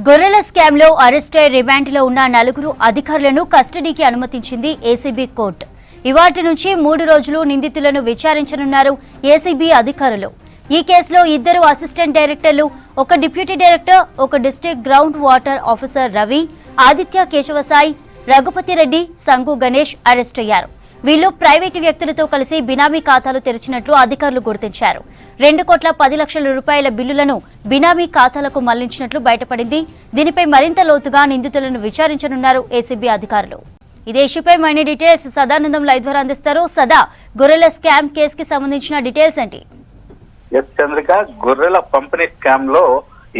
గొర్రెల స్కామ్ లో అరెస్ట్ అయి రిమాండ్లో ఉన్న నలుగురు అధికారులను కస్టడీకి అనుమతించింది ఏసీబీ కోర్టు. ఇవాటి నుంచి 3 రోజులు నిందితులను విచారించనున్నారు ఏసీబీ అధికారులు. ఈ కేసులో 2 అసిస్టెంట్ డైరెక్టర్లు, 1 deputy director, 1 district ground water officer Ravi, Aditya Kesavasai, Raghupathi Reddy, Sangu Ganesh arrest అయ్యారు. వీళ్లు ప్రైవేటు వ్యక్తులతో కలిసి బినామీ ఖాతాలు తెరిచినట్లు అధికారులు గుర్తించారు. 2,10,00,000 రూపాయల బిల్లులను బినామీ ఖాతాలకు మళ్లించినట్లు బయటపడింది. దీనిపై మరింత లోతుగా నిందితులను విచారించనున్నారు ఏసీబీ అధికారులు. ఇదే ఇష్యూపై మరిన్ని డీటెయిల్స్ సదానందం లైవ్ ద్వారా అందిస్తారు. సదా, గొర్రెల స్కామ్ కేసుకి సంబంధించిన డీటెయిల్స్ ఏంటి? చంద్రిక, గొర్రెల పంపిణీ స్కామ్ లో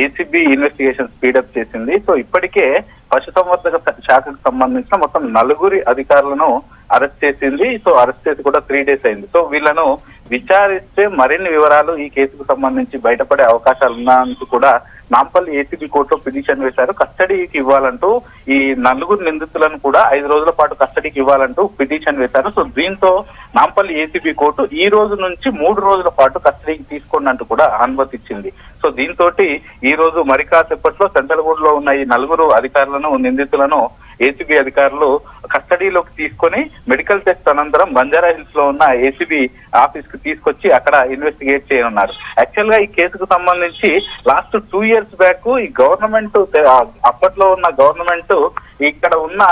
ఏసీబీ ఇన్వెస్టిగేషన్ స్పీడప్ చేసింది. సో ఇప్పటికే పశుసంవర్ధక శాఖకు సంబంధించిన మొత్తం 4 అధికారులను అరెస్ట్ చేసింది. సో అరెస్ట్ చేసి కూడా 3 డేస్ అయింది. సో వీళ్ళను విచారిస్తే మరిన్ని వివరాలు ఈ కేసుకు సంబంధించి బయటపడే అవకాశాలు ఉన్నందుకు కూడా నాంపల్లి ఏసీబీ కోర్టులో పిటిషన్ వేశారు. కస్టడీకి ఇవ్వాలంటూ ఈ 4 నిందితులను కూడా 5 రోజుల పాటు కస్టడీకి ఇవ్వాలంటూ పిటిషన్ వేశారు. సో దీంతో నాంపల్లి ఏసీబీ కోర్టు ఈ రోజు నుంచి 3 రోజుల పాటు కస్టడీకి తీసుకోండి అంటూ కూడా అనుమతి ఇచ్చింది. సో దీంతో ఈ రోజు మరి కాసేపట్లో సెంట్రల్గూడలో ఉన్న ఈ 4 అధికారులను, నిందితులను ఏసీబీ అధికారులు కస్టడీలోకి తీసుకొని మెడికల్ టెస్ట్ అనంతరం బంజారా హిల్స్ లో ఉన్న ఏసీబీ ఆఫీస్ కి తీసుకొచ్చి అక్కడ ఇన్వెస్టిగేట్ చేయనున్నారు. యాక్చువల్ గా ఈ కేసుకు సంబంధించి లాస్ట్ 2 years బ్యాక్ ఈ గవర్నమెంట్, అప్పట్లో ఉన్న గవర్నమెంట్ ఇక్కడ ఉన్న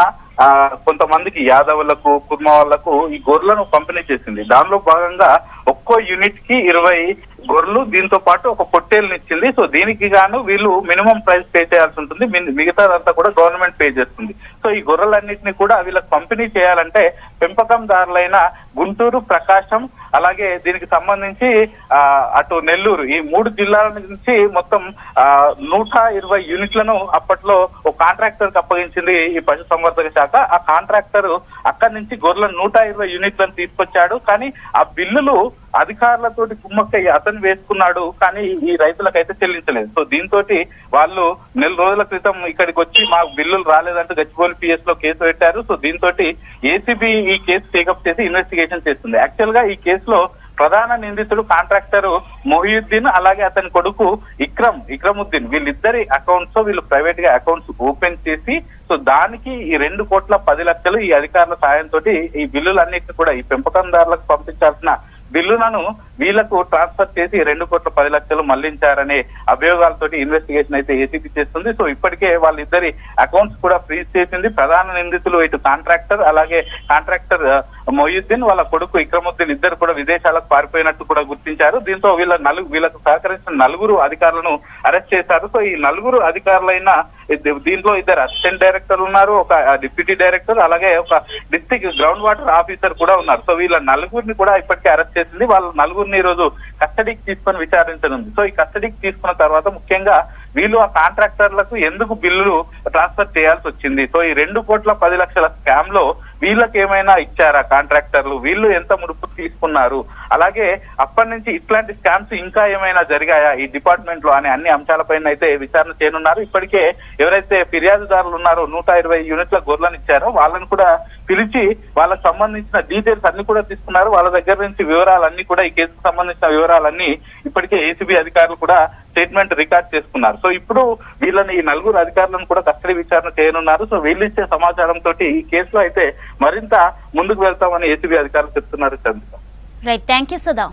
కొంతమందికి యాదవులకు, కుర్మ వాళ్లకు ఈ గొర్రెలను పంపిణీ చేసింది. దానిలో భాగంగా ఒక్కో యూనిట్ కి 20 గొర్రెలు, దీంతో పాటు ఒక పొట్టేలుని ఇచ్చింది. సో దీనికి గాను వీళ్ళు మినిమం ప్రైస్ పే చేయాల్సి ఉంటుంది. మిగతాదంతా కూడా గవర్నమెంట్ పే చేస్తుంది. సో ఈ గొర్రెలన్నింటినీ కూడా వీళ్ళకి పంపిణీ చేయాలంటే పెంపకందారులైన గుంటూరు, ప్రకాశం, అలాగే దీనికి సంబంధించి అటు నెల్లూరు, ఈ 3 జిల్లాల నుంచి మొత్తం 120 యూనిట్లను అప్పట్లో ఒక కాంట్రాక్టర్ కి అప్పగించింది ఈ పశుసంవర్ధక శాఖ. ఆ కాంట్రాక్టర్ అక్కడి నుంచి గొర్రెలను 120 యూనిట్లను తీసుకొచ్చాడు. కానీ ఆ బిల్లులు అధికారులతోటి కుమ్మక్కయ్య అతను వేసుకున్నాడు, కానీ ఈ రైతులకైతే చెల్లించలేదు. సో దీంతో వాళ్ళు 4 రోజుల క్రితం ఇక్కడికి వచ్చి మాకు బిల్లులు రాలేదంటూ గచ్చిబౌలి పిఎస్ లో కేసు పెట్టారు. సో దీంతో ఏసీబీ ఈ కేసు టేకప్ చేసి ఇన్వెస్టిగేషన్ చేస్తుంది. యాక్చువల్ గా ఈ కేసులో ప్రధాన నిందితుడు కాంట్రాక్టర్ మొహియుద్దీన్, అలాగే అతని కొడుకు ఇక్రముద్దీన్, వీళ్ళిద్దరి అకౌంట్స్ లో వీళ్ళు ప్రైవేట్ గా అకౌంట్స్ ఓపెన్ చేసి, సో దానికి ఈ 2,10,00,000 ఈ అధికారుల సాయంతో ఈ బిల్లులన్నింటినీ కూడా ఈ పెంపకందారులకు పంపించాల్సిన బిల్లులను వీళ్లకు ట్రాన్స్ఫర్ చేసి 2,10,00,000 మళ్లించారనే అభియోగాలతోటి ఇన్వెస్టిగేషన్ అయితే ఏసీబీ చేస్తుంది. సో ఇప్పటికే వాళ్ళిద్దరి అకౌంట్స్ కూడా ఫ్రీజ్ చేసింది. ప్రధాన నిందితులు ఇటు కాంట్రాక్టర్, అలాగే కాంట్రాక్టర్ మొహియుద్దీన్, వాళ్ళ కొడుకు ఇక్రముద్దీన్ ఇద్దరు కూడా విదేశాలకు పారిపోయినట్టు కూడా గుర్తించారు. దీంతో వీళ్ళకు సహకరించిన 4 అధికారులను అరెస్ట్ చేశారు. సో ఈ 4 అధికారులైన దీంట్లో 2 అసిస్టెంట్ డైరెక్టర్లు ఉన్నారు, ఒక డిప్యూటీ డైరెక్టర్, అలాగే ఒక డిస్ట్రిక్ట్ గ్రౌండ్ వాటర్ ఆఫీసర్ కూడా ఉన్నారు. సో వీళ్ళ 4 కూడా ఇప్పటికే అరెస్ట్ చేసింది. వాళ్ళ 4 ఈ రోజు కస్టడీకి తీసుకొని విచారించనుంది. సో ఈ కస్టడీకి తీసుకున్న తర్వాత ముఖ్యంగా వీళ్ళు ఆ కాంట్రాక్టర్లకు ఎందుకు బిల్లులు ట్రాన్స్ఫర్ చేయాల్సి వచ్చింది, సో ఈ 2,10,00,000 స్కామ్ లో వీళ్ళకి ఏమైనా ఇచ్చారా కాంట్రాక్టర్లు, వీళ్ళు ఎంత ముడుపు తీసుకున్నారు, అలాగే అప్పటి నుంచి ఇట్లాంటి స్కామ్స్ ఇంకా ఏమైనా జరిగాయా ఈ డిపార్ట్మెంట్ లో అనే అన్ని అంశాలపైన అయితే విచారణ చేయనున్నారు. ఇప్పటికే ఎవరైతే ఫిర్యాదుదారులు ఉన్నారో 120 యూనిట్ల గొర్రెలను ఇచ్చారో వాళ్ళని కూడా పిలిచి వాళ్ళకి సంబంధించిన డీటెయిల్స్ అన్ని కూడా తీసుకున్నారు. వాళ్ళ దగ్గర నుంచి వివరాలన్నీ కూడా, ఈ కేసుకు సంబంధించిన వివరాలన్నీ ఇప్పటికే ఏసీబీ అధికారులు కూడా స్టేట్మెంట్ రికార్డ్ చేసుకున్నారు. సో ఇప్పుడు వీళ్ళని ఈ 4 అధికారులను కూడా కస్టడీ విచారణ చేయనున్నారు. సో వీళ్ళు ఇచ్చే సమాచారంతో ఈ కేసులో అయితే మరింత ముందుకు వెళ్తామని ఏసీబీ అధికారులు చెప్తున్నారు. Right, thank you Sudha.